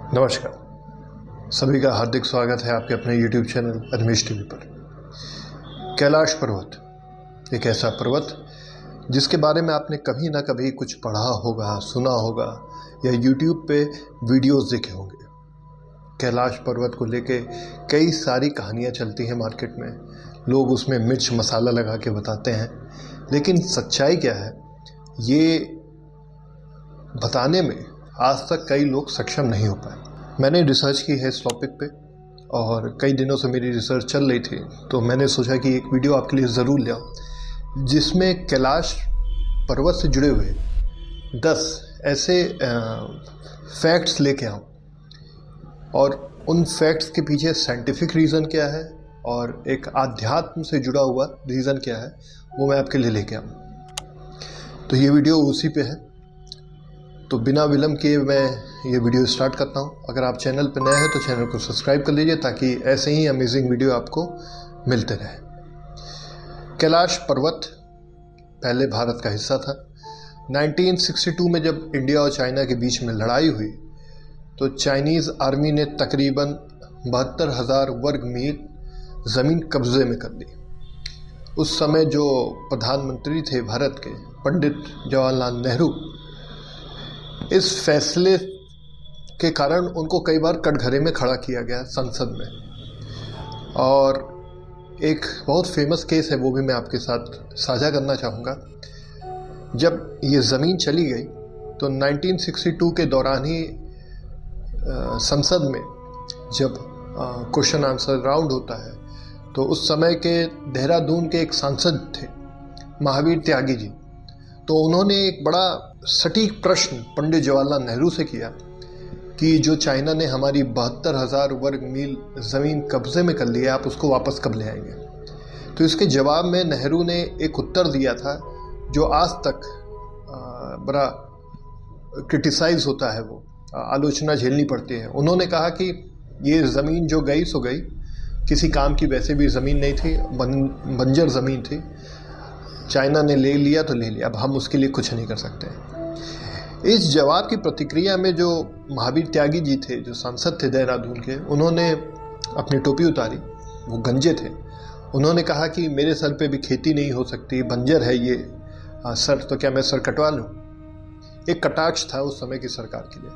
नमस्कार, सभी का हार्दिक स्वागत है आपके अपने YouTube चैनल अनिमेश टीवी पर। कैलाश पर्वत एक ऐसा पर्वत जिसके बारे में आपने कभी ना कभी कुछ पढ़ा होगा, सुना होगा या YouTube पे वीडियोस देखे होंगे। कैलाश पर्वत को लेके कई सारी कहानियाँ चलती हैं मार्केट में, लोग उसमें मिर्च मसाला लगा के बताते हैं, लेकिन सच्चाई क्या है ये बताने में आज तक कई लोग सक्षम नहीं हो पाए। मैंने रिसर्च की है इस टॉपिक पे और कई दिनों से मेरी रिसर्च चल रही थी, तो मैंने सोचा कि एक वीडियो आपके लिए ज़रूर ले आऊँ जिसमें कैलाश पर्वत से जुड़े हुए 10 ऐसे फैक्ट्स लेके आऊँ और उन फैक्ट्स के पीछे साइंटिफिक रीज़न क्या है और एक आध्यात्म से जुड़ा हुआ रीज़न क्या है वो मैं आपके लिए लेके आऊँ। तो ये वीडियो उसी पे है, तो बिना विलंब किए मैं ये वीडियो स्टार्ट करता हूँ। अगर आप चैनल पर नए हैं तो चैनल को सब्सक्राइब कर लीजिए ताकि ऐसे ही अमेजिंग वीडियो आपको मिलते रहे। कैलाश पर्वत पहले भारत का हिस्सा था। 1962 में जब इंडिया और चाइना के बीच में लड़ाई हुई तो चाइनीज़ आर्मी ने तकरीबन 72,000 वर्ग मील ज़मीन कब्जे में कर ली। उस समय जो प्रधानमंत्री थे भारत के, पंडित जवाहरलाल नेहरू, इस फैसले के कारण उनको कई बार कटघरे में खड़ा किया गया संसद में। और एक बहुत फेमस केस है, वो भी मैं आपके साथ साझा करना चाहूँगा। जब ये ज़मीन चली गई तो 1962 के दौरान ही संसद में जब क्वेश्चन आंसर राउंड होता है तो उस समय के देहरादून के एक सांसद थे महावीर त्यागी जी, तो उन्होंने एक बड़ा सटीक प्रश्न पंडित जवाहरलाल नेहरू से किया कि जो चाइना ने हमारी 72,000 वर्ग मील ज़मीन कब्जे में कर ली है, आप उसको वापस कब ले आएंगे। तो इसके जवाब में नेहरू ने एक उत्तर दिया था जो आज तक बड़ा क्रिटिसाइज होता है, वो आलोचना झेलनी पड़ती है। उन्होंने कहा कि ये ज़मीन जो गई सो गई, किसी काम की वैसे भी ज़मीन नहीं थी, बंजर ज़मीन थी, चाइना ने ले लिया तो ले लिया, अब हम उसके लिए कुछ नहीं कर सकते। इस जवाब की प्रतिक्रिया में जो महावीर त्यागी जी थे, जो सांसद थे देहरादून के, उन्होंने अपनी टोपी उतारी, वो गंजे थे। उन्होंने कहा कि मेरे सर पे भी खेती नहीं हो सकती, बंजर है ये सर, तो क्या मैं सर कटवा लूँ। एक कटाक्ष था उस समय की सरकार के लिए।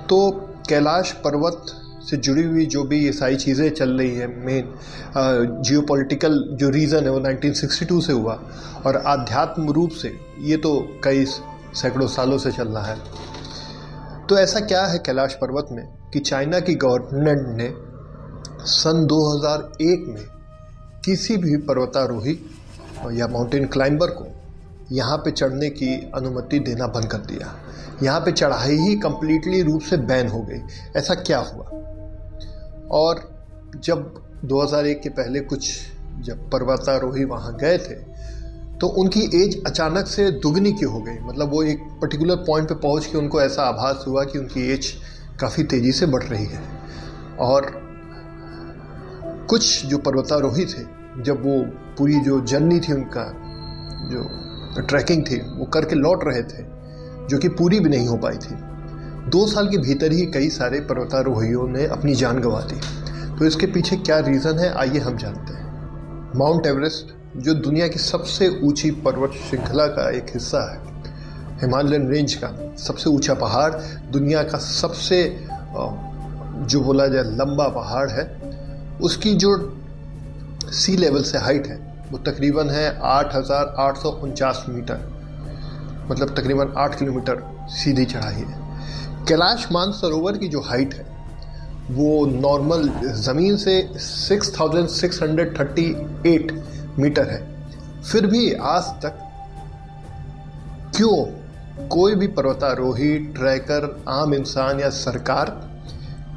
तो कैलाश पर्वत से जुड़ी हुई जो भी ये सारी चीज़ें चल रही है, मेन जियोपॉलिटिकल जो रीज़न है वो 1962 से हुआ और आध्यात्म रूप से ये तो कई सैकड़ों सालों से चल रहा है। तो ऐसा क्या है कैलाश पर्वत में कि चाइना की गवर्नमेंट ने सन 2001 में किसी भी पर्वतारोही या माउंटेन क्लाइंबर को यहाँ पे चढ़ने की अनुमति देना बंद कर दिया। यहाँ पे चढ़ाई ही कंप्लीटली रूप से बैन हो गई। ऐसा क्या हुआ? और जब 2001 के पहले कुछ जब पर्वतारोही वहाँ गए थे तो उनकी एज अचानक से दुगनी क्यों हो गई? मतलब वो एक पर्टिकुलर पॉइंट पे पहुँच के उनको ऐसा आभास हुआ कि उनकी एज काफ़ी तेज़ी से बढ़ रही है। और कुछ जो पर्वतारोही थे, जब वो पूरी जो जर्नी थी, उनका जो ट्रैकिंग थी, वो करके लौट रहे थे, जो कि पूरी भी नहीं हो पाई थी। 2 साल के भीतर ही कई सारे पर्वतारोहियों ने अपनी जान गंवा दी। तो इसके पीछे क्या रीज़न है, आइए हम जानते हैं। माउंट एवरेस्ट जो दुनिया की सबसे ऊंची पर्वत श्रृंखला का एक हिस्सा है, हिमालयन रेंज का सबसे ऊंचा पहाड़, दुनिया का सबसे जो बोला जाए लंबा पहाड़ है, उसकी जो सी लेवल से हाइट है वो तकरीबन है 8,849 मीटर, मतलब तकरीबन 8 किलोमीटर सीधी चढ़ाई है। कैलाश मानसरोवर की जो हाइट है वो नॉर्मल ज़मीन से 6,638 मीटर है। फिर भी आज तक क्यों कोई भी पर्वतारोही, ट्रैकर, आम इंसान या सरकार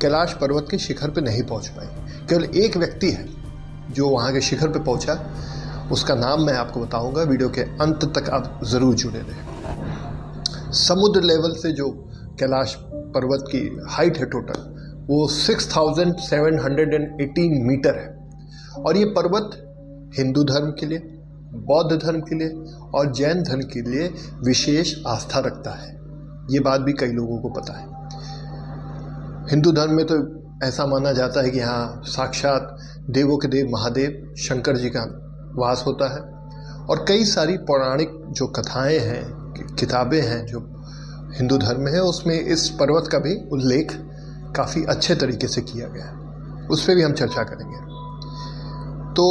कैलाश पर्वत के शिखर पे नहीं पहुंच पाई? केवल एक व्यक्ति है जो वहाँ के शिखर पे पहुंचा, उसका नाम मैं आपको बताऊंगा। वीडियो के अंत तक आप ज़रूर जुड़े रहें। समुद्र लेवल से जो कैलाश पर्वत की हाइट है टोटल, वो 6,718 मीटर है। और ये पर्वत हिंदू धर्म के लिए, बौद्ध धर्म के लिए और जैन धर्म के लिए विशेष आस्था रखता है। ये बात भी कई लोगों को पता है। हिंदू धर्म में तो ऐसा माना जाता है कि यहाँ साक्षात देवों के देव महादेव शंकर जी का वास होता है। और कई सारी पौराणिक जो कथाएं हैं, किताबें हैं जो हिंदू धर्म में है, उसमें इस पर्वत का भी उल्लेख काफ़ी अच्छे तरीके से किया गया है, उस पर भी हम चर्चा करेंगे। तो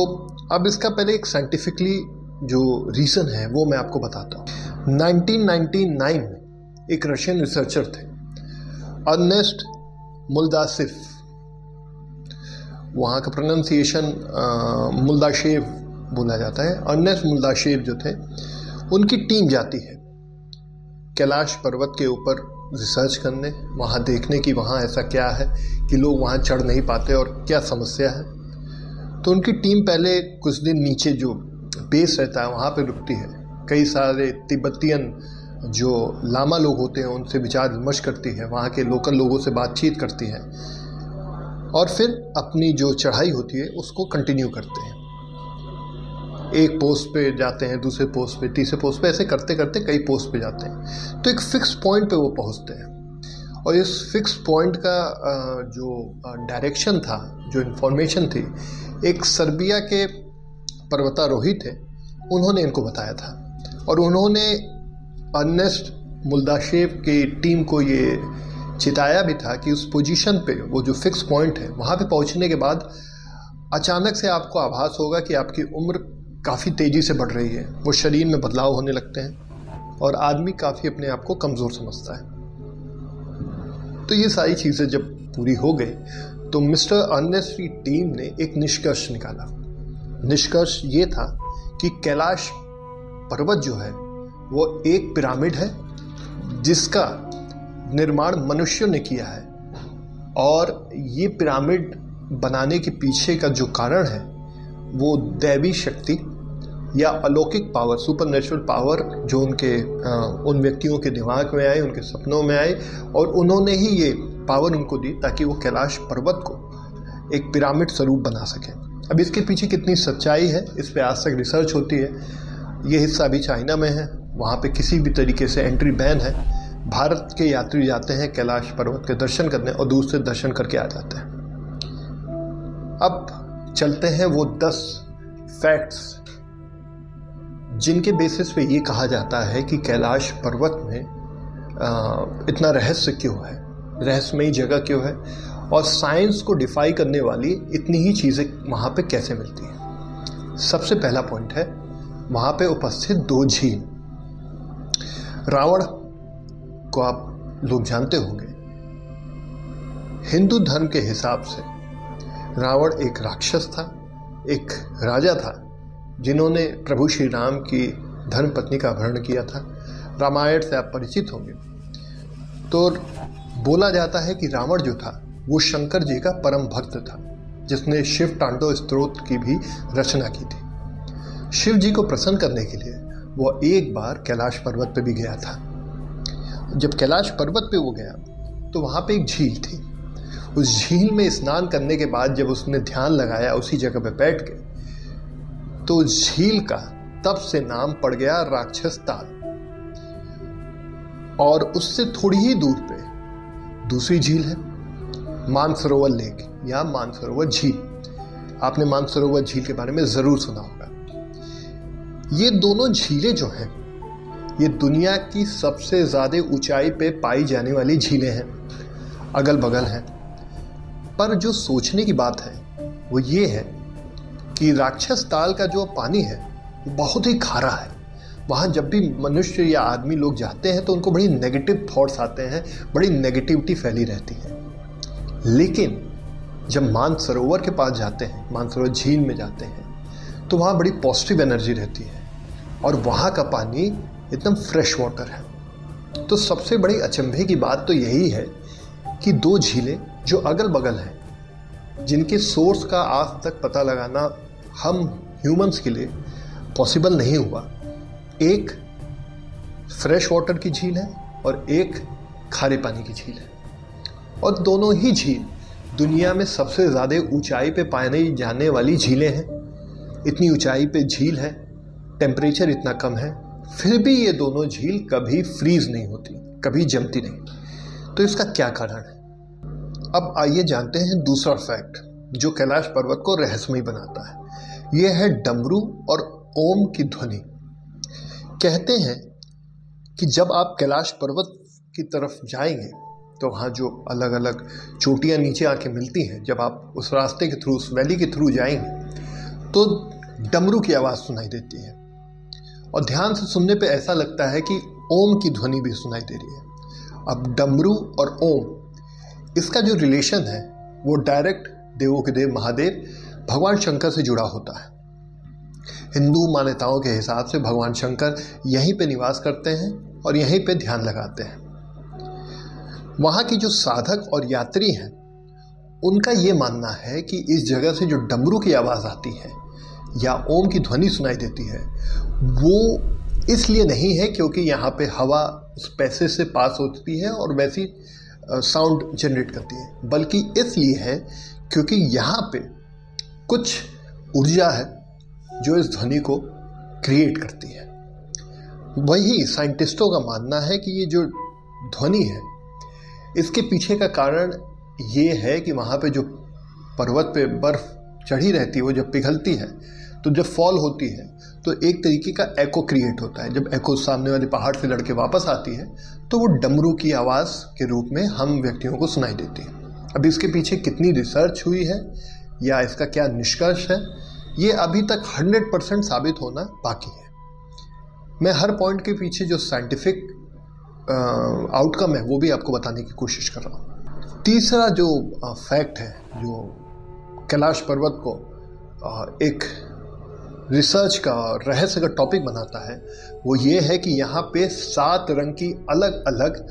अब इसका पहले एक साइंटिफिकली जो रीज़न है वो मैं आपको बताता हूँ। 1999 में एक रशियन रिसर्चर थे, अर्नेस्ट मुल्दासेव, वहाँ का प्रोनाउंसिएशन मुल्दाशेव बोला जाता है। अर्नेस्ट मुल्दाशेव जो थे, उनकी टीम जाती है कैलाश पर्वत के ऊपर रिसर्च करने, वहाँ देखने कि वहाँ ऐसा क्या है कि लोग वहाँ चढ़ नहीं पाते और क्या समस्या है। तो उनकी टीम पहले कुछ दिन नीचे जो बेस रहता है वहाँ पे रुकती है, कई सारे तिब्बतियन जो लामा लोग होते हैं उनसे विचार विमर्श करती है, वहाँ के लोकल लोगों से बातचीत करती है और फिर अपनी जो चढ़ाई होती है उसको कंटिन्यू करते हैं। एक पोस्ट पे जाते हैं, दूसरे पोस्ट पे, तीसरे पोस्ट पे, ऐसे करते करते कई पोस्ट पे जाते हैं। तो एक फिक्स पॉइंट पे वो पहुँचते हैं और इस फिक्स पॉइंट का जो डायरेक्शन था, जो इन्फॉर्मेशन थी, एक सर्बिया के पर्वतारोही थे, उन्होंने इनको बताया था। और उन्होंने अर्नेस्ट मुल्दाशेव की टीम को ये चिताया भी था कि उस पोजीशन पे, वो जो फिक्स पॉइंट है, वहाँ पे पहुँचने के बाद अचानक से आपको आभास होगा कि आपकी उम्र काफ़ी तेज़ी से बढ़ रही है, वो शरीर में बदलाव होने लगते हैं और आदमी काफ़ी अपने आप को कमज़ोर समझता है। तो ये सारी चीज़ें जब पूरी हो गई तो मिस्टर अर्नेस्ट की टीम ने एक निष्कर्ष निकाला। निष्कर्ष ये था कि कैलाश पर्वत जो है वो एक पिरामिड है जिसका निर्माण मनुष्यों ने किया है, और ये पिरामिड बनाने के पीछे का जो कारण है वो दैवी शक्ति या अलौकिक पावर, सुपरनेचुरल पावर जो उन व्यक्तियों के दिमाग में आए, उनके सपनों में आए, और उन्होंने ही ये पावर उनको दी ताकि वो कैलाश पर्वत को एक पिरामिड स्वरूप बना सकें। अब इसके पीछे कितनी सच्चाई है, इस पे आज तक रिसर्च होती है। ये हिस्सा अभी चाइना में है, वहाँ पे किसी भी तरीके से एंट्री बैन है। भारत के यात्री जाते हैं कैलाश पर्वत के दर्शन करने और दूर से दर्शन करके आ जाते हैं। अब चलते हैं वो 10 फैक्ट्स जिनके बेसिस पे ये कहा जाता है कि कैलाश पर्वत में इतना रहस्य क्यों है, रहस्यमयी जगह क्यों है, और साइंस को डिफाई करने वाली इतनी ही चीज़ें वहाँ पे कैसे मिलती हैं। सबसे पहला पॉइंट है वहाँ पे उपस्थित 2 झील। रावण को आप लोग जानते होंगे। हिंदू धर्म के हिसाब से रावण एक राक्षस था, एक राजा था जिन्होंने प्रभु श्री राम की धर्मपत्नी का अपहरण किया था। रामायण से आप परिचित होंगे। तो बोला जाता है कि रावण जो था वो शंकर जी का परम भक्त था, जिसने शिव तांडव स्तोत्र की भी रचना की थी। शिव जी को प्रसन्न करने के लिए वो एक बार कैलाश पर्वत पे भी गया था। जब कैलाश पर्वत पे वो गया तो वहाँ पे एक झील थी। उस झील में स्नान करने के बाद जब उसने ध्यान लगाया उसी जगह पे बैठ के, तो झील का तब से नाम पड़ गया राक्षस ताल। और उससे थोड़ी ही दूर पे दूसरी झील है, मानसरोवर लेक या मानसरोवर झील। आपने मानसरोवर झील के बारे में जरूर सुना होगा। ये दोनों झीलें जो हैं ये दुनिया की सबसे ज्यादा ऊंचाई पे पाई जाने वाली झीलें हैं, अगल बगल हैं। पर जो सोचने की बात है वो ये है कि राक्षस ताल का जो पानी है वो बहुत ही खारा है। वहाँ जब भी मनुष्य या आदमी लोग जाते हैं तो उनको बड़ी नेगेटिव थॉट्स आते हैं, बड़ी नेगेटिविटी फैली रहती है। लेकिन जब मानसरोवर के पास जाते हैं, मानसरोवर झील में जाते हैं, तो वहाँ बड़ी पॉजिटिव एनर्जी रहती है और वहाँ का पानी एकदम फ्रेश वाटर है। तो सबसे बड़ी अचंभे की बात तो यही है कि 2 झीलें जो अगल बगल हैं, जिनके सोर्स का आज तक पता लगाना हम ह्यूमंस के लिए पॉसिबल नहीं हुआ। एक फ्रेश वाटर की झील है और एक खारे पानी की झील है, और दोनों ही झील दुनिया में सबसे ज़्यादा ऊंचाई पे पाई जाने वाली झीलें हैं। इतनी ऊंचाई पे झील है, टेम्परेचर इतना कम है, फिर भी ये दोनों झील कभी फ्रीज नहीं होती, कभी जमती नहीं। तो इसका क्या कारण है? अब आइए जानते हैं दूसरा फैक्ट जो कैलाश पर्वत को रहस्यमय बनाता है। यह है डमरू और ओम की ध्वनि। कहते हैं कि जब आप कैलाश पर्वत की तरफ जाएंगे तो वहाँ जो अलग अलग चोटियाँ नीचे आके मिलती हैं, जब आप उस रास्ते के थ्रू, उस वैली के थ्रू जाएंगे तो डमरू की आवाज़ सुनाई देती है और ध्यान से सुनने पे ऐसा लगता है कि ओम की ध्वनि भी सुनाई दे रही है। अब डमरू और ओम, इसका जो रिलेशन है वो डायरेक्ट देवों के देव महादेव भगवान शंकर से जुड़ा होता है। हिंदू मान्यताओं के हिसाब से भगवान शंकर यहीं पे निवास करते हैं और यहीं पे ध्यान लगाते हैं। वहाँ की जो साधक और यात्री हैं उनका ये मानना है कि इस जगह से जो डमरू की आवाज़ आती है या ओम की ध्वनि सुनाई देती है वो इसलिए नहीं है क्योंकि यहाँ पे हवा उस पैसेज से पास होती है और वैसी साउंड जनरेट करती है, बल्कि इसलिए है क्योंकि यहाँ पे कुछ ऊर्जा है जो इस ध्वनि को क्रिएट करती है। वही साइंटिस्टों का मानना है कि ये जो ध्वनि है इसके पीछे का कारण ये है कि वहाँ पे जो पर्वत पे बर्फ़ चढ़ी रहती है वो जब पिघलती है तो जब फॉल होती है तो एक तरीके का एको क्रिएट होता है। जब एको सामने वाले पहाड़ से लड़के वापस आती है तो वो डमरू की आवाज़ के रूप में हम व्यक्तियों को सुनाई देती है। अब इसके पीछे कितनी रिसर्च हुई है या इसका क्या निष्कर्ष है, ये अभी तक 100% साबित होना बाकी है। मैं हर पॉइंट के पीछे जो साइंटिफिक आउटकम है वो भी आपको बताने की कोशिश कर रहा हूँ। तीसरा जो फैक्ट है जो कैलाश पर्वत को एक रिसर्च का रहस्य का टॉपिक बनाता है वो ये है कि यहाँ पे 7 रंग की अलग अलग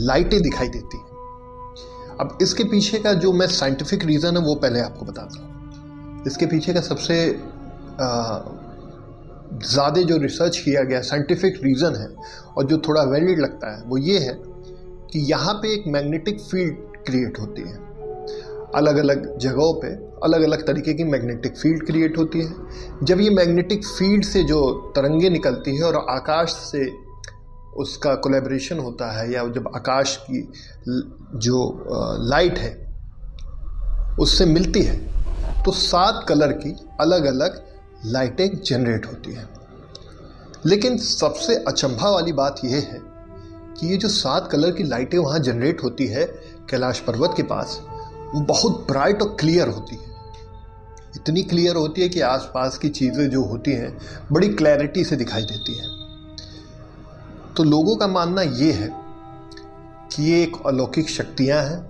लाइटें दिखाई देती हैं। अब इसके पीछे का जो मैं साइंटिफिक रीज़न है वो पहले आपको बताता हूँ। इसके पीछे का सबसे ज़्यादा जो रिसर्च किया गया साइंटिफिक रीज़न है और जो थोड़ा वैलिड लगता है वो ये है कि यहाँ पे एक मैग्नेटिक फील्ड क्रिएट होती है। अलग अलग जगहों पे अलग अलग तरीके की मैग्नेटिक फील्ड क्रिएट होती है। जब ये मैग्नेटिक फील्ड से जो तरंगे निकलती है और आकाश से उसका कोलैबोरेशन होता है या जब आकाश की जो लाइट है उससे मिलती है तो 7 कलर की अलग अलग लाइटें जनरेट होती हैं। लेकिन सबसे अचंभा वाली बात यह है कि ये जो 7 कलर की लाइटें वहाँ जनरेट होती है कैलाश पर्वत के पास, वो बहुत ब्राइट और क्लियर होती है। इतनी क्लियर होती है कि आसपास की चीज़ें जो होती हैं बड़ी क्लैरिटी से दिखाई देती हैं। तो लोगों का मानना ये है कि ये एक अलौकिक शक्तियाँ हैं,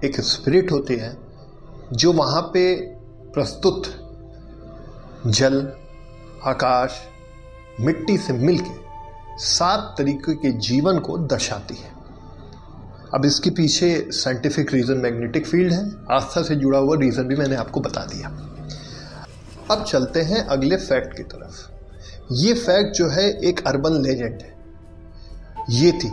एक स्पिरिट होती हैं जो वहाँ पे प्रस्तुत जल, आकाश, मिट्टी से मिलके 7 तरीके के जीवन को दर्शाती है। अब इसके पीछे साइंटिफिक रीज़न मैग्नेटिक फील्ड है, आस्था से जुड़ा हुआ रीज़न भी मैंने आपको बता दिया। अब चलते हैं अगले फैक्ट की तरफ। ये फैक्ट जो है एक अर्बन लेजेंड है। ये थी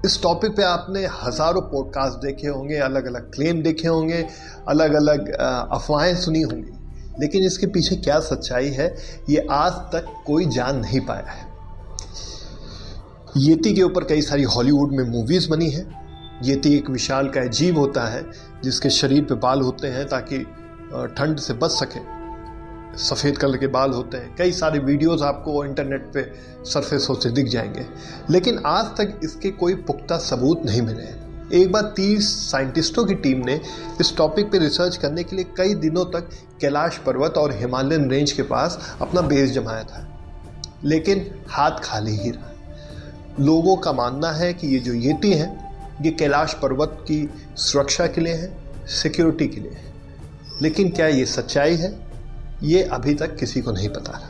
इस टॉपिक पे आपने हज़ारों पॉडकास्ट देखे होंगे, अलग अलग क्लेम देखे होंगे, अलग अलग अफवाहें सुनी होंगी, लेकिन इसके पीछे क्या सच्चाई है ये आज तक कोई जान नहीं पाया है। येती के ऊपर कई सारी हॉलीवुड में मूवीज़ बनी हैं। येती एक विशाल का जीव होता है जिसके शरीर पे बाल होते हैं ताकि ठंड से बच सके। सफ़ेद कलर के बाल होते हैं। कई सारे वीडियोस आपको इंटरनेट पे सरफेस होते दिख जाएंगे, लेकिन आज तक इसके कोई पुख्ता सबूत नहीं मिले हैं। एक बार 30 साइंटिस्टों की टीम ने इस टॉपिक पे रिसर्च करने के लिए कई दिनों तक कैलाश पर्वत और हिमालयन रेंज के पास अपना बेस जमाया था, लेकिन हाथ खाली ही रहा। लोगों का मानना है कि ये जो येती हैं ये कैलाश पर्वत की सुरक्षा के लिए है, सिक्योरिटी के लिए है, लेकिन क्या ये सच्चाई है ये अभी तक किसी को नहीं पता।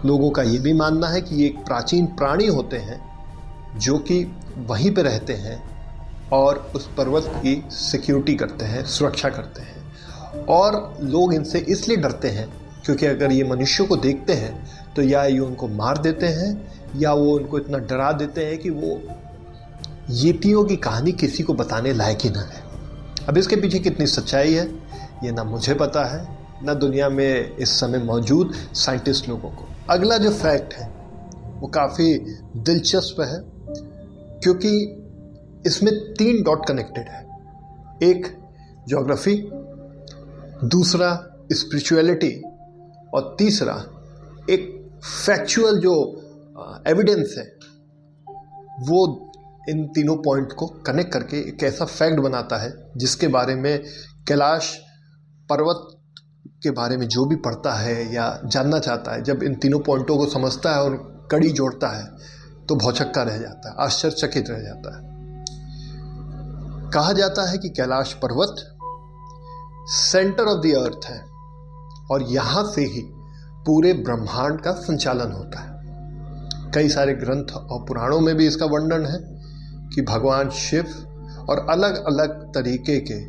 लोगों का ये भी मानना है कि ये एक प्राचीन प्राणी होते हैं जो कि वहीं पे रहते हैं और उस पर्वत की सिक्योरिटी करते हैं, सुरक्षा करते हैं, और लोग इनसे इसलिए डरते हैं क्योंकि अगर ये मनुष्यों को देखते हैं तो या ये उनको मार देते हैं या वो उनको इतना डरा देते हैं कि वो येतियों की कहानी किसी को बताने लायक ही ना है। अब इसके पीछे कितनी सच्चाई है ये ना मुझे पता है, ना दुनिया में इस समय मौजूद साइंटिस्ट लोगों को। अगला जो फैक्ट है वो काफ़ी दिलचस्प है क्योंकि इसमें 3 डॉट कनेक्टेड है। एक ज्योग्राफी, दूसरा स्पिरिचुअलिटी और तीसरा एक फैक्चुअल जो एविडेंस है, वो इन तीनों पॉइंट को कनेक्ट करके एक ऐसा फैक्ट बनाता है जिसके बारे में कैलाश पर्वत के बारे में जो भी पढ़ता है या जानना चाहता है, जब इन तीनों पॉइंटों को समझता है और कड़ी जोड़ता है तो भौचक्का रह जाता है, आश्चर्यचकित रह जाता है। कहा जाता है कि कैलाश पर्वत सेंटर ऑफ द अर्थ है और यहां से ही पूरे ब्रह्मांड का संचालन होता है। कई सारे ग्रंथ और पुराणों में भी इसका वर्णन है कि भगवान शिव और अलग अलग तरीके के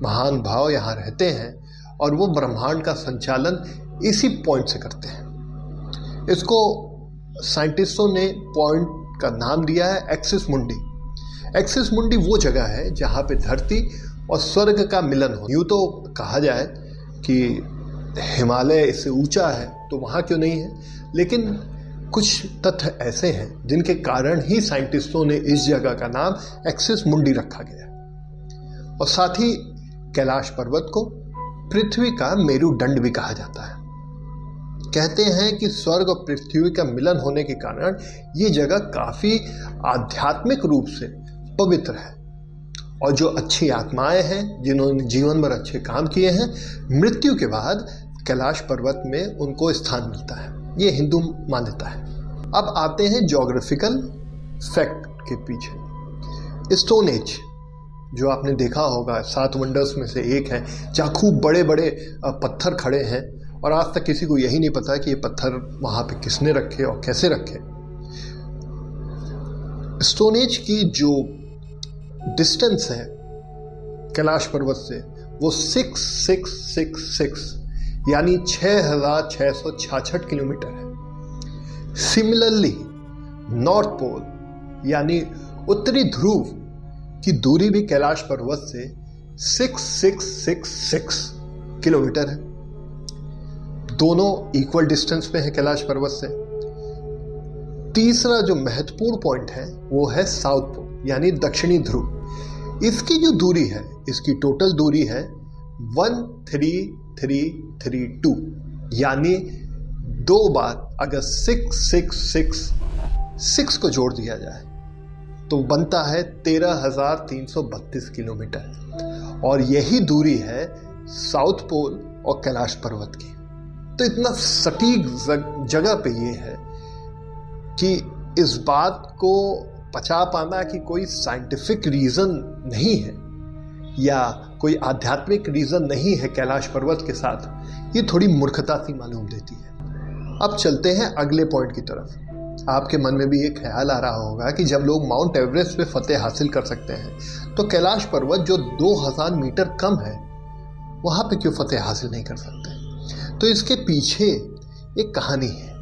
महान भाव यहाँ रहते हैं और वो ब्रह्मांड का संचालन इसी पॉइंट से करते हैं। इसको साइंटिस्टों ने पॉइंट का नाम दिया है एक्सिस मुंडी। एक्सिस मुंडी वो जगह है जहाँ पे धरती और स्वर्ग का मिलन हो। यूँ तो कहा जाए कि हिमालय इससे ऊंचा है तो वहाँ क्यों नहीं है, लेकिन कुछ तथ्य ऐसे हैं जिनके कारण ही साइंटिस्टों ने इस जगह का नाम एक्सिस मुंडी रखा गया। और साथ ही कैलाश पर्वत को पृथ्वी का मेरुदंड भी कहा जाता है। कहते हैं कि स्वर्ग और पृथ्वी का मिलन होने के कारण ये जगह काफी आध्यात्मिक रूप से पवित्र है और जो अच्छी आत्माएं हैं जिन्होंने जीवन भर अच्छे काम किए हैं, मृत्यु के बाद कैलाश पर्वत में उनको स्थान मिलता है। ये हिंदू मान्यता है। अब आते हैं ज्योग्राफिकल फैक्ट के पीछे। स्टोन एज जो आपने देखा होगा 7 वंडर्स में से एक है, जहाँ खूब बड़े बड़े पत्थर खड़े हैं और आज तक किसी को यही नहीं पता कि ये पत्थर वहाँ पे किसने रखे और कैसे रखे। स्टोन एज की जो डिस्टेंस है कैलाश पर्वत से वो 6666 यानी 6666 किलोमीटर है। सिमिलरली नॉर्थ पोल यानी उत्तरी ध्रुव की दूरी भी कैलाश पर्वत से 6666 किलोमीटर है। दोनों इक्वल डिस्टेंस पे है कैलाश पर्वत से। तीसरा जो महत्वपूर्ण पॉइंट है वो है साउथ पोल यानी दक्षिणी ध्रुव। इसकी जो दूरी है, इसकी टोटल दूरी है 13332 यानी 2 बार अगर 6 को जोड़ दिया जाए तो बनता है 13,332 किलोमीटर और यही दूरी है साउथ पोल और कैलाश पर्वत की। तो इतना सटीक जगह पे ये है कि इस बात को पचा पाना कि कोई साइंटिफिक रीजन नहीं है या कोई आध्यात्मिक रीजन नहीं है कैलाश पर्वत के साथ, ये थोड़ी मूर्खता सी मालूम देती है। अब चलते हैं अगले पॉइंट की तरफ। आपके मन में भी एक ख्याल आ रहा होगा कि जब लोग माउंट एवरेस्ट पे फतेह हासिल कर सकते हैं तो कैलाश पर्वत जो 2000 मीटर कम है वहां पे क्यों फतेह हासिल नहीं कर सकते। तो इसके पीछे एक कहानी है।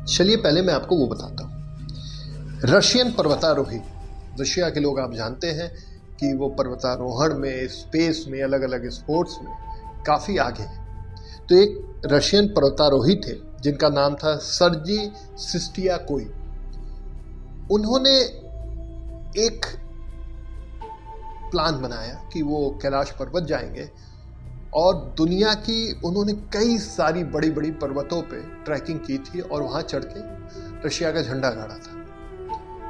चलिए पहले मैं आपको वो बताता हूँ। रशियन पर्वतारोही, रशिया के लोग आप जानते हैं कि वो पर्वतारोहण में, स्पेस में, अलग अलग स्पोर्ट्स में काफ़ी आगे हैं। तो एक रशियन पर्वतारोही थे जिनका नाम था सर्जी सिस्टियाकोई। उन्होंने एक प्लान बनाया कि वो कैलाश पर्वत जाएंगे और दुनिया की उन्होंने कई सारी बड़ी बड़ी पर्वतों पे ट्रैकिंग की थी और वहाँ चढ़ के रशिया का झंडा गाड़ा था।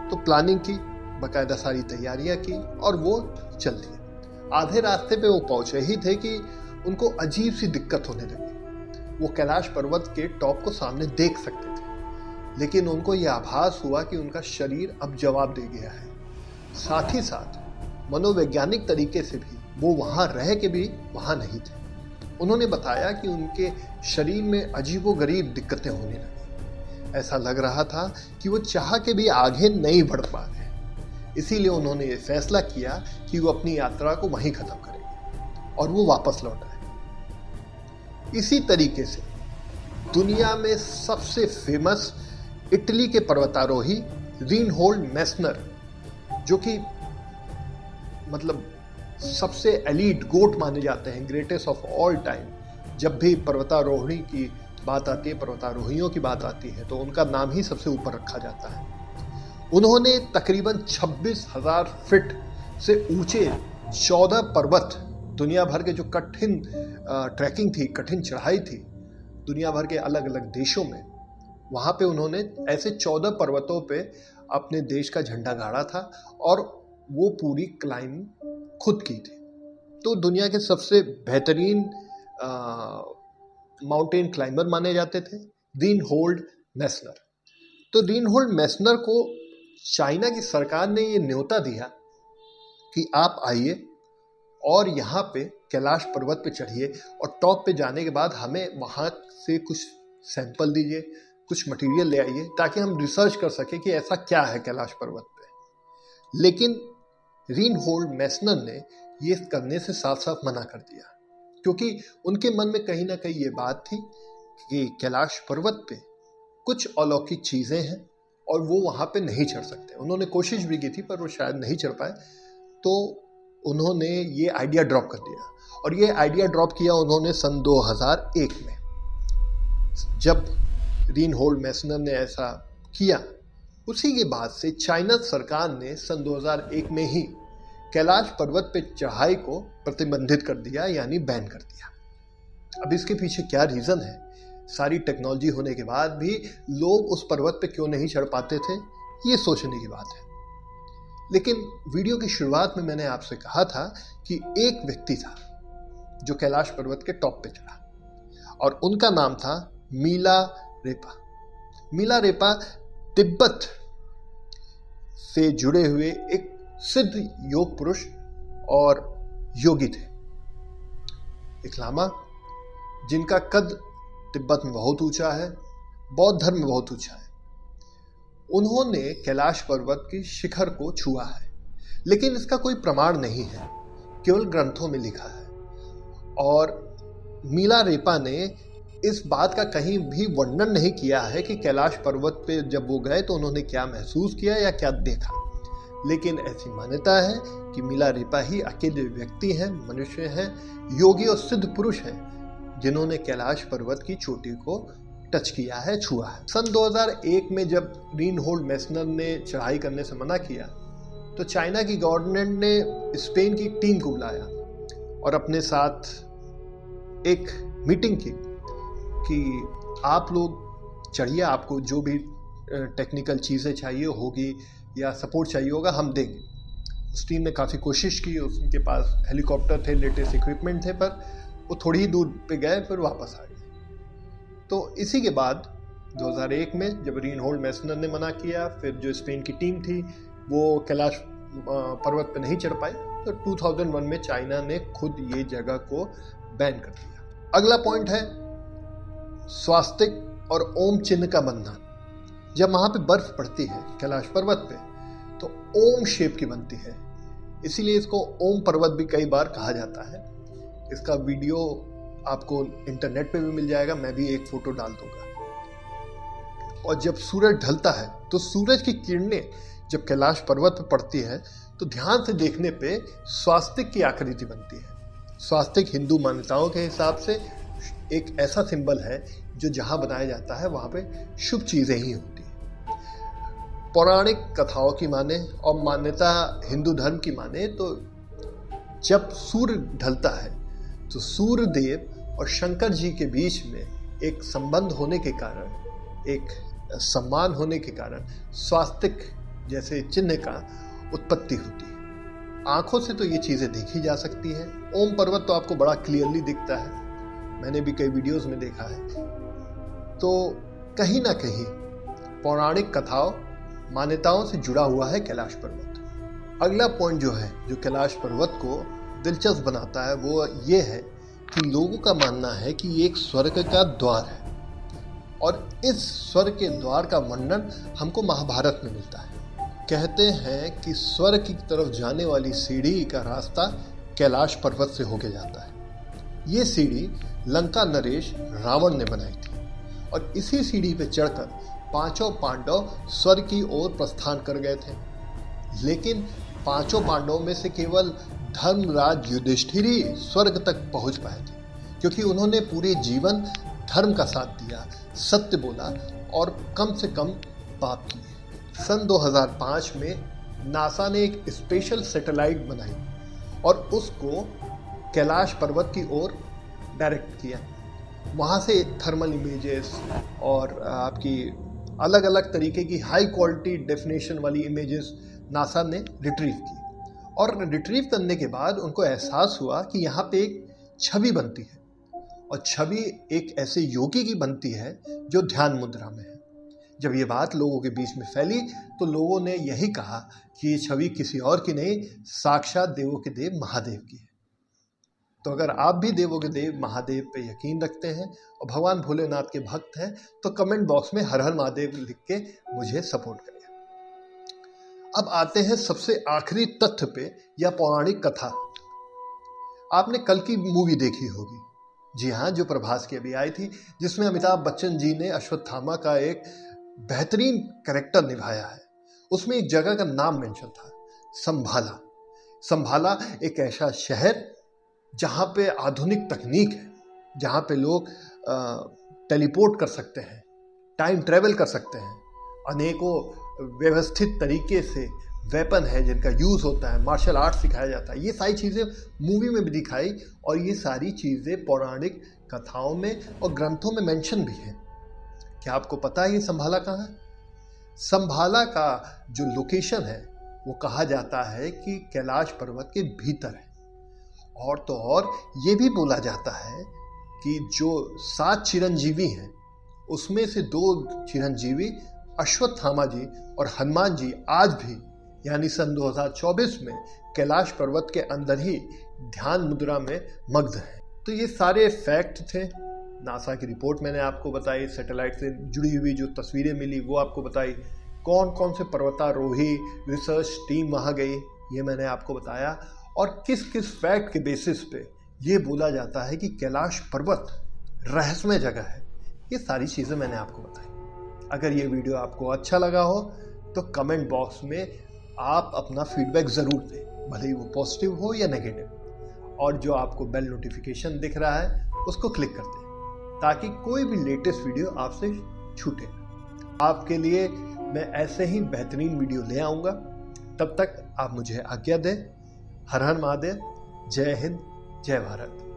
तो प्लानिंग की, बाकायदा सारी तैयारियां की और वो चल दिए। आधे रास्ते पे वो पहुंचे ही थे कि उनको अजीब सी दिक्कत होने लगी। वो कैलाश पर्वत के टॉप को सामने देख सकते थे, लेकिन उनको यह आभास हुआ कि उनका शरीर अब जवाब दे गया है। साथ ही साथ मनोवैज्ञानिक तरीके से भी वो वहाँ रह के भी वहाँ नहीं थे। उन्होंने बताया कि उनके शरीर में अजीबोगरीब दिक्कतें होने लगी। ऐसा लग रहा था कि वो चाह के भी आगे नहीं बढ़ पा रहे। इसीलिए उन्होंने ये फैसला किया कि वो अपनी यात्रा को वहीं खत्म करेंगे और वो वापस लौट आए। इसी तरीके से दुनिया में सबसे फेमस इटली के पर्वतारोही रीनहोल्ड मेस्नर, जो कि मतलब सबसे एलीट गोट माने जाते हैं, ग्रेटेस्ट ऑफ ऑल टाइम, जब भी पर्वतारोहणी की बात आती है, पर्वतारोहियों की बात आती है, तो उनका नाम ही सबसे ऊपर रखा जाता है। उन्होंने तकरीबन 26,000 फीट से ऊंचे 14 पर्वत, दुनिया भर के जो कठिन ट्रैकिंग थी, कठिन चढ़ाई थी दुनिया भर के अलग अलग देशों में, वहाँ पे उन्होंने ऐसे 14 पर्वतों पे अपने देश का झंडा गाड़ा था और वो पूरी क्लाइंब खुद की थी। तो दुनिया के सबसे बेहतरीन माउंटेन क्लाइंबर माने जाते थे रीनहोल्ड मेसनर। तो रीनहोल्ड मेसनर को चाइना की सरकार ने ये न्योता दिया कि आप आइए और यहाँ पे कैलाश पर्वत पे चढ़िए और टॉप पे जाने के बाद हमें वहाँ से कुछ सैंपल दीजिए, कुछ मटेरियल ले आइए ताकि हम रिसर्च कर सकें कि ऐसा क्या है कैलाश पर्वत पे। लेकिन रीनहोल्ड मेसनर ने ये करने से साफ साफ मना कर दिया, क्योंकि उनके मन में कहीं ना कहीं ये बात थी कि कैलाश पर्वत पे कुछ अलौकिक चीज़ें हैं और वो वहाँ पे नहीं चढ़ सकते। उन्होंने कोशिश भी की थी पर वो शायद नहीं चढ़ पाए, तो उन्होंने ये आइडिया ड्रॉप कर दिया। और ये आइडिया ड्रॉप किया उन्होंने सन 2001 में। जब रीनहोल्ड मेसनर ने ऐसा किया, उसी के बाद से चाइना सरकार ने सन 2001 में ही कैलाश पर्वत पे चढ़ाई को प्रतिबंधित कर दिया, यानी बैन कर दिया। अब इसके पीछे क्या रीज़न है? सारी टेक्नोलॉजी होने के बाद भी लोग उस पर्वत पे क्यों नहीं चढ़ पाते थे, ये सोचने की बात है। लेकिन वीडियो की शुरुआत में मैंने आपसे कहा था कि एक व्यक्ति था जो कैलाश पर्वत के टॉप पे चढ़ा और उनका नाम था मीला रेपा। मीला रेपा तिब्बत से जुड़े हुए एक सिद्ध योग पुरुष और योगी थे, एक लामा जिनका कद तिब्बत में बहुत ऊंचा है, बौद्ध धर्म में बहुत ऊंचा है। उन्होंने कैलाश पर्वत की शिखर को छुआ है, लेकिन इसका कोई प्रमाण नहीं है, केवल ग्रंथों में लिखा है। और मीला रेपा ने इस बात का कहीं भी वर्णन नहीं किया है कि कैलाश पर्वत पे जब वो गए तो उन्होंने क्या महसूस किया या क्या देखा। लेकिन ऐसी मान्यता है कि मीला रेपा ही अकेले व्यक्ति हैं, मनुष्य हैं, योगी और सिद्ध पुरुष हैं जिन्होंने कैलाश पर्वत की चोटी को टच किया है, छुआ है। सन 2001 में जब रीनहोल्ड मेसनर ने चढ़ाई करने से मना किया तो चाइना की गवर्नमेंट ने स्पेन की टीम को बुलाया और अपने साथ एक मीटिंग की कि आप लोग चढ़िए, आपको जो भी टेक्निकल चीज़ें चाहिए होगी या सपोर्ट चाहिए होगा हम देंगे। उस टीम ने काफ़ी कोशिश की, उनके पास हेलीकॉप्टर थे, लेटेस्ट इक्विपमेंट थे, पर वो थोड़ी ही दूर पे गए फिर वापस आ गए। तो इसी के बाद 2001 में जब रीनहोल्ड मेसनर ने मना किया, फिर जो स्पेन की टीम थी वो कैलाश पर्वत पे नहीं चढ़ पाई, तो 2001 में चाइना ने खुद ये जगह को बैन कर दिया। अगला पॉइंट है स्वास्तिक और ओम चिन्ह का बंधन। जब वहाँ पे बर्फ पड़ती है कैलाश पर्वत पे तो ओम शेप की बनती है, इसीलिए इसको ओम पर्वत भी कई बार कहा जाता है। इसका वीडियो आपको इंटरनेट पे भी मिल जाएगा, मैं भी एक फोटो डाल दूंगा। और जब सूरज ढलता है तो सूरज की किरणें जब कैलाश पर्वत पर पड़ती है तो ध्यान से देखने पे स्वास्तिक की आकृति बनती है। स्वास्तिक हिंदू मान्यताओं के हिसाब से एक ऐसा सिंबल है जो जहाँ बनाया जाता है वहाँ पे शुभ चीज़ें ही होती हैं। पौराणिक कथाओं की माने और मान्यता हिंदू धर्म की माने तो जब सूर्य ढलता है तो सूर्य देव और शंकर जी के बीच में एक संबंध होने के कारण, एक सम्मान होने के कारण स्वास्तिक जैसे चिन्ह का उत्पत्ति होती है। आंखों से तो ये चीज़ें देखी जा सकती हैं। ओम पर्वत तो आपको बड़ा क्लियरली दिखता है, मैंने भी कई वीडियोस में देखा है। तो कहीं ना कहीं पौराणिक कथाओं मान्यताओं से जुड़ा हुआ है कैलाश पर्वत। अगला पॉइंट जो है जो कैलाश पर्वत को दिलचस्प बनाता है वो ये है कि लोगों का मानना है कि ये एक स्वर्ग का द्वार है और इस स्वर्ग के द्वार का वर्णन हमको महाभारत में मिलता है। कहते हैं कि स्वर्ग की तरफ जाने वाली सीढ़ी का रास्ता कैलाश पर्वत से होके जाता है। ये सीढ़ी लंका नरेश रावण ने बनाई थी और इसी सीढ़ी पे चढ़कर पांचों पांडव स्वर्ग की ओर प्रस्थान कर गए थे। लेकिन पांचों पांडवों में से केवल धर्मराज युधिष्ठिर ही स्वर्ग तक पहुंच पाए थे, क्योंकि उन्होंने पूरे जीवन धर्म का साथ दिया, सत्य बोला और कम से कम पाप किए। सन 2005 में नासा ने एक स्पेशल सैटेलाइट बनाई और उसको कैलाश पर्वत की ओर डायरेक्ट किया। वहाँ से थर्मल इमेजेस और आपकी अलग अलग तरीके की हाई क्वालिटी डेफिनेशन वाली इमेजेस नासा ने रिट्रीव की, और रिट्रीव करने के बाद उनको एहसास हुआ कि यहाँ पे एक छवि बनती है, और छवि एक ऐसे योगी की बनती है जो ध्यान मुद्रा में है। जब ये बात लोगों के बीच में फैली तो लोगों ने यही कहा कि ये छवि किसी और की नहीं, साक्षात देवों के देव महादेव की है। तो अगर आप भी देवों के देव महादेव पे यकीन रखते हैं और भगवान भोलेनाथ के भक्त हैं तो कमेंट बॉक्स में हर हर महादेव लिख के मुझे सपोर्ट करें। अब आते हैं सबसे आखिरी तथ्य पे या पौराणिक कथा। आपने कल की मूवी देखी होगी, जी हाँ, जो प्रभास की अभी आई थी, जिसमें अमिताभ बच्चन जी ने अश्वत्थामा का एक बेहतरीन कैरेक्टर निभाया है। उसमें एक जगह का नाम मेंशन था, संभाला। संभाला एक ऐसा शहर जहाँ पे आधुनिक तकनीक है, जहाँ पे लोग टेलीपोर्ट कर सकते हैं, टाइम ट्रेवल कर सकते हैं, अनेकों व्यवस्थित तरीके से वेपन है जिनका यूज़ होता है, मार्शल आर्ट सिखाया जाता है। ये सारी चीज़ें मूवी में भी दिखाई, और ये सारी चीज़ें पौराणिक कथाओं में और ग्रंथों में मेंशन भी हैं। क्या आपको पता है ये संभाला कहाँ है? संभाला का जो लोकेशन है वो कहा जाता है कि कैलाश पर्वत के भीतर है। और तो और ये भी बोला जाता है कि जो 7 चिरंजीवी हैं उसमें से 2 चिरंजीवी अश्वत्थामा जी और हनुमान जी आज भी यानी सन 2024 में कैलाश पर्वत के अंदर ही ध्यान मुद्रा में मग्न हैं। तो ये सारे फैक्ट थे। नासा की रिपोर्ट मैंने आपको बताई, सैटेलाइट से जुड़ी हुई जो तस्वीरें मिली वो आपको बताई, कौन कौन से पर्वतारोही रिसर्च टीम वहाँ गई ये मैंने आपको बताया, और किस किस फैक्ट के बेसिस पे ये बोला जाता है कि कैलाश पर्वत रहस्यमय जगह है। ये सारी चीज़ें मैंने आपको बताई। अगर ये वीडियो आपको अच्छा लगा हो तो कमेंट बॉक्स में आप अपना फीडबैक ज़रूर दें, भले ही वो पॉजिटिव हो या नेगेटिव। और जो आपको बेल नोटिफिकेशन दिख रहा है उसको क्लिक कर दें ताकि कोई भी लेटेस्ट वीडियो आपसे छूटे। आपके लिए मैं ऐसे ही बेहतरीन वीडियो ले आऊँगा। तब तक आप मुझे आज्ञा दें। हर हर महादेव। जय हिंद, जय भारत।